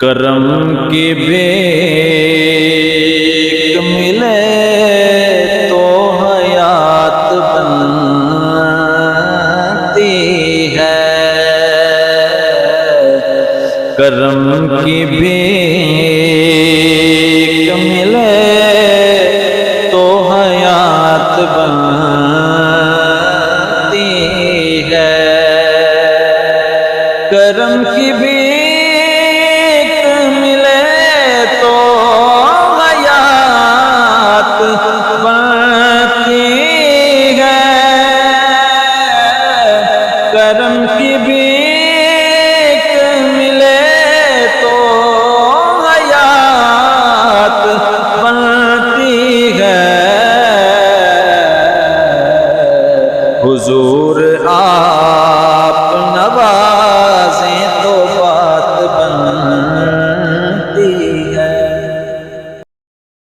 کرم کی بھیک ملے تو حیات بنتی ہے، کرم کی بھیک ملے تو حیات بنتی ہے، کرم کی بھیک کرم کی بھیک ملے تو حیات بنتی ہے، حضور